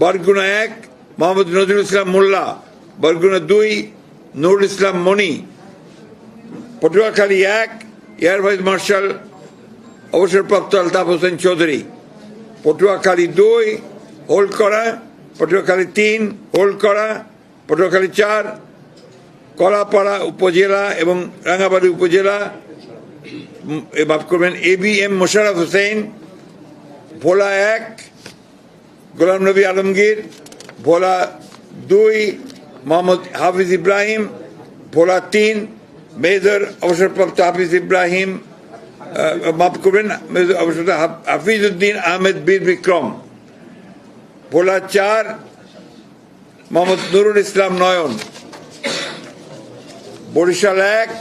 বরগুনা 1 মোহাম্মদ নজরুল ইসলাম মোল্লা, বরগুনা 2 নুরুল ইসলাম মনি, Patuakhali 1 air vice marshal অবসরপ্রাপ্ত Altaf Hossain Chowdhury, Patuakhali 2 hold করা, Patuakhali 3 hold করা, পটুয়াখালী 4 কলাপাড়া উপজেলা এবং রাঙ্গাবাড়ী উপজেলা মাফ করবেন ABM মোশাররফ হোসেন, ভোলা 1 গোলাম নবী আলমগীর, ভোলা 2 মোহাম্মদ হাফিজ ইব্রাহিম, ভোলা 3 মেজর অবসরপ্রাপ্ত হাফিজ ইব্রাহিম মাফ করবেন হাফিজ উদ্দিন আহমেদ বীর বিক্রম, ভোলা 4 মোহাম্মদ নুরুল ইসলাম নয়ন, বরিশাল 1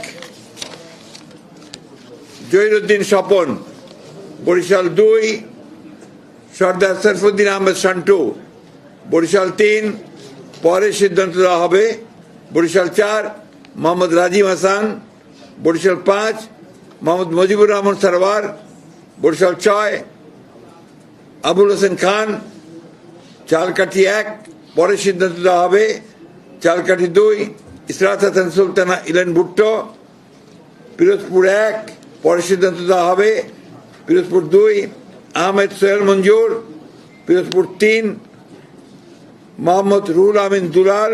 জহিরুদ্দিন স্বপন, বরিশাল 2 সর্দার সরফুদ্দিন আহমেদ সন্টু, বরিশাল 3 পরে সিদ্ধান্ত দেওয়া হবে, বরিশাল 4 মোহাম্মদ রাজিম হাসান, বরিশাল 5 মোহাম্মদ মুজিবুর রহমান সরওয়ার, বরিশাল 6 আবুল হোসেন খান, চালকাঠি 1 পরে সিদ্ধান্ত দেওয়া হবে, চালকাঠি 2 ইসরাত হাসান সুলতানা ইলেন ভুট্টো, পিরোজপুর 1 পরে সিদ্ধান্ত দেওয়া হবে, পিরোজপুর 2 আহমেদ সোহেল মঞ্জুর, পিরোজপুর 3 মোহাম্মদ রুহুল আমিন দুলাল,